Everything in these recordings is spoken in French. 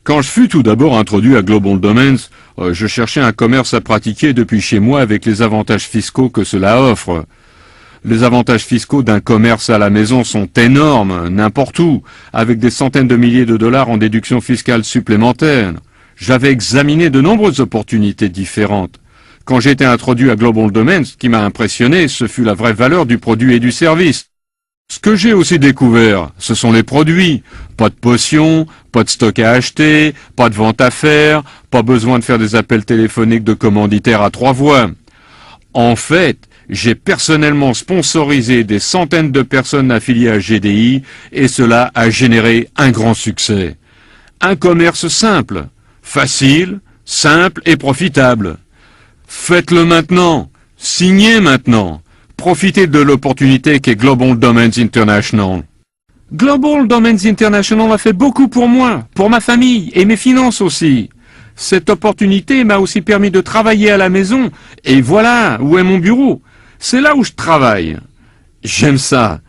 Quand je fus tout d'abord introduit à Global Domains, je cherchais un commerce à pratiquer depuis chez moi avec les avantages fiscaux que cela offre. Les avantages fiscaux d'un commerce à la maison sont énormes, n'importe où, avec des centaines de milliers de dollars en déduction fiscale supplémentaire. J'avais examiné de nombreuses opportunités différentes. Quand j'ai été introduit à Global Domains, ce qui m'a impressionné, ce fut la vraie valeur du produit et du service. Ce que j'ai aussi découvert, ce sont les produits. Pas de potions, pas de stock à acheter, pas de vente à faire, pas besoin de faire des appels téléphoniques de commanditaires à 3 voix. En fait, j'ai personnellement sponsorisé des centaines de personnes affiliées à GDI et cela a généré un grand succès. Un commerce simple, facile, simple et profitable. Faites-le maintenant, signez maintenant. Profitez de l'opportunité qu'est Global Domains International. Global Domains International a fait beaucoup pour moi, pour ma famille et mes finances aussi. Cette opportunité m'a aussi permis de travailler à la maison et voilà où est mon bureau. C'est là où je travaille. J'aime ça.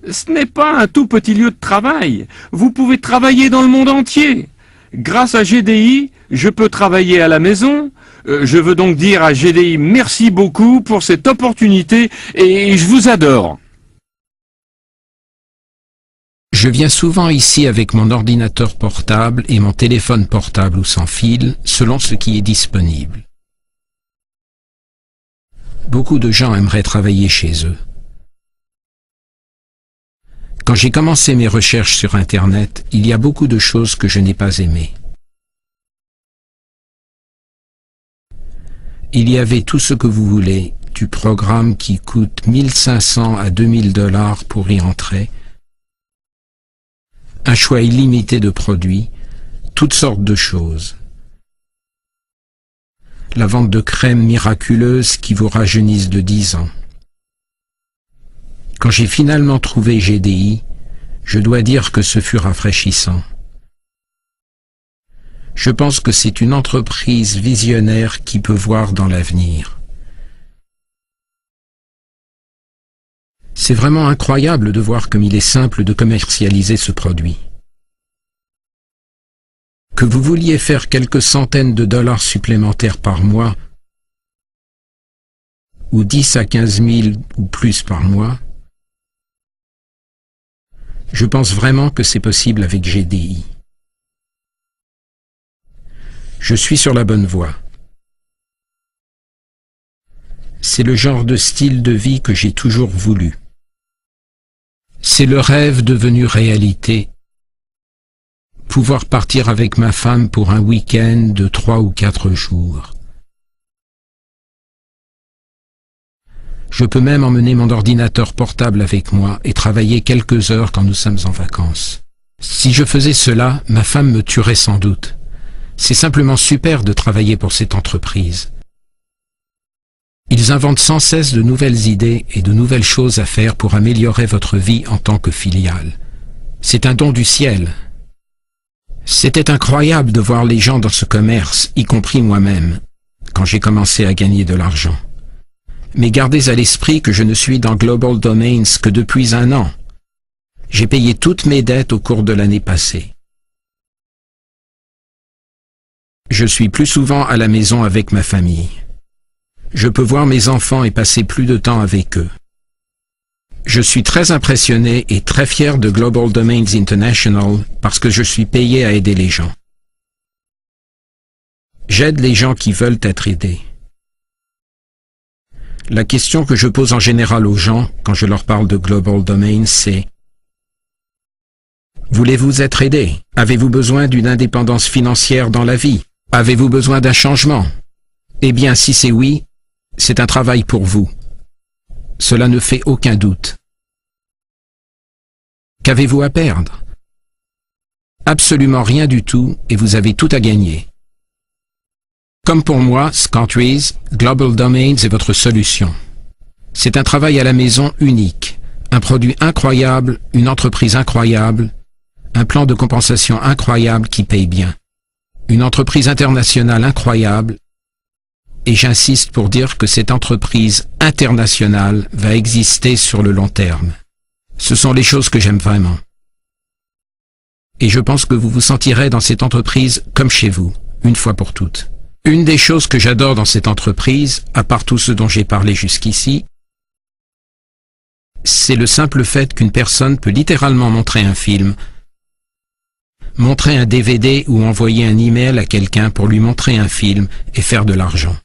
Ce n'est pas un tout petit lieu de travail. Vous pouvez travailler dans le monde entier. Grâce à GDI, je peux travailler à la maison. Je veux donc dire à GDI merci beaucoup pour cette opportunité et je vous adore. Je viens souvent ici avec mon ordinateur portable et mon téléphone portable ou sans fil, selon ce qui est disponible. Beaucoup de gens aimeraient travailler chez eux. Quand j'ai commencé mes recherches sur Internet, il y a beaucoup de choses que je n'ai pas aimées. Il y avait tout ce que vous voulez, du programme qui coûte 1500 à 2000 dollars pour y entrer, un choix illimité de produits, toutes sortes de choses. La vente de crèmes miraculeuses qui vous rajeunissent de 10 ans. Quand j'ai finalement trouvé GDI, je dois dire que ce fut rafraîchissant. Je pense que c'est une entreprise visionnaire qui peut voir dans l'avenir. C'est vraiment incroyable de voir comme il est simple de commercialiser ce produit. Que vous vouliez faire quelques centaines de dollars supplémentaires par mois, ou 10 à 15 000 ou plus par mois, je pense vraiment que c'est possible avec GDI. Je suis sur la bonne voie. C'est le genre de style de vie que j'ai toujours voulu. C'est le rêve devenu réalité. Pouvoir partir avec ma femme pour un week-end de 3 ou 4 jours. Je peux même emmener mon ordinateur portable avec moi et travailler quelques heures quand nous sommes en vacances. Si je faisais cela, ma femme me tuerait sans doute. C'est simplement super de travailler pour cette entreprise. Ils inventent sans cesse de nouvelles idées et de nouvelles choses à faire pour améliorer votre vie en tant que filiale. C'est un don du ciel. C'était incroyable de voir les gens dans ce commerce, y compris moi-même, quand j'ai commencé à gagner de l'argent. Mais gardez à l'esprit que je ne suis dans Global Domains que depuis 1 an. J'ai payé toutes mes dettes au cours de l'année passée. Je suis plus souvent à la maison avec ma famille. Je peux voir mes enfants et passer plus de temps avec eux. Je suis très impressionné et très fier de Global Domains International parce que je suis payé à aider les gens. J'aide les gens qui veulent être aidés. La question que je pose en général aux gens quand je leur parle de Global Domains, c'est: voulez-vous être aidé? Avez-vous besoin d'une indépendance financière dans la vie? Avez-vous besoin d'un changement? Eh bien, si c'est oui, c'est un travail pour vous. Cela ne fait aucun doute. Qu'avez-vous à perdre? Absolument rien du tout et vous avez tout à gagner. Comme pour moi, Scottrys, Global Domains est votre solution. C'est un travail à la maison unique, un produit incroyable, une entreprise incroyable, un plan de compensation incroyable qui paye bien, une entreprise internationale incroyable, et j'insiste pour dire que cette entreprise internationale va exister sur le long terme. Ce sont les choses que j'aime vraiment. Et je pense que vous vous sentirez dans cette entreprise comme chez vous, une fois pour toutes. Une des choses que j'adore dans cette entreprise, à part tout ce dont j'ai parlé jusqu'ici, c'est le simple fait qu'une personne peut littéralement montrer un film, montrer un DVD ou envoyer un email à quelqu'un pour lui montrer un film et faire de l'argent.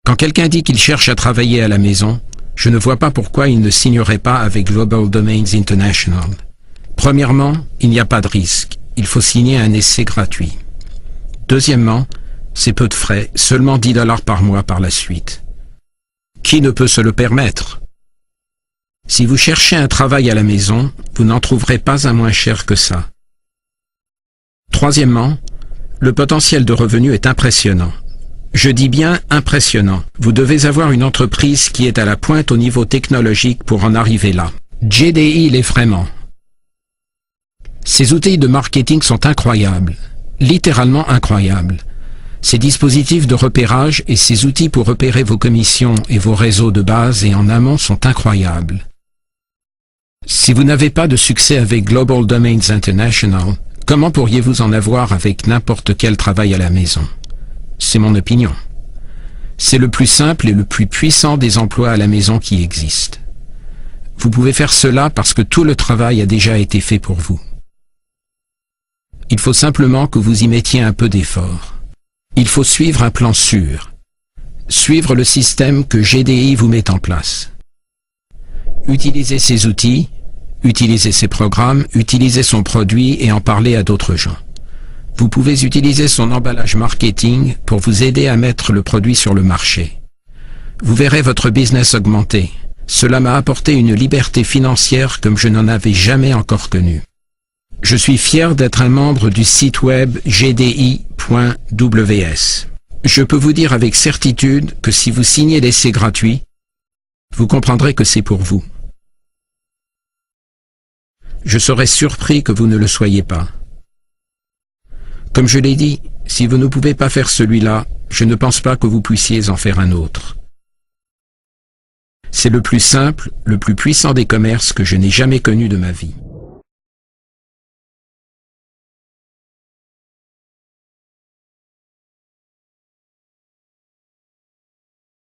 Quand quelqu'un dit qu'il cherche à travailler à la maison, je ne vois pas pourquoi il ne signerait pas avec Global Domains International. Premièrement, il n'y a pas de risque. Il faut signer un essai gratuit. Deuxièmement, c'est peu de frais, seulement $10 par mois par la suite. Qui ne peut se le permettre? Si vous cherchez un travail à la maison, vous n'en trouverez pas un moins cher que ça. Troisièmement, le potentiel de revenu est impressionnant. Je dis bien impressionnant. Vous devez avoir une entreprise qui est à la pointe au niveau technologique pour en arriver là. JDI l'est vraiment. Ces outils de marketing sont incroyables, littéralement incroyables. Ces dispositifs de repérage et ces outils pour repérer vos commissions et vos réseaux de base et en amont sont incroyables. Si vous n'avez pas de succès avec Global Domains International, comment pourriez-vous en avoir avec n'importe quel travail à la maison? C'est mon opinion. C'est le plus simple et le plus puissant des emplois à la maison qui existent. Vous pouvez faire cela parce que tout le travail a déjà été fait pour vous. Il faut simplement que vous y mettiez un peu d'effort. Il faut suivre un plan sûr. Suivre le système que GDI vous met en place. Utilisez ses outils, utilisez ses programmes, utilisez son produit et en parler à d'autres gens. Vous pouvez utiliser son emballage marketing pour vous aider à mettre le produit sur le marché. Vous verrez votre business augmenter. Cela m'a apporté une liberté financière comme je n'en avais jamais encore connue. Je suis fier d'être un membre du site web gdi.ws. Je peux vous dire avec certitude que si vous signez l'essai gratuit, vous comprendrez que c'est pour vous. Je serais surpris que vous ne le soyez pas. Comme je l'ai dit, si vous ne pouvez pas faire celui-là, je ne pense pas que vous puissiez en faire un autre. C'est le plus simple, le plus puissant des commerces que je n'ai jamais connu de ma vie.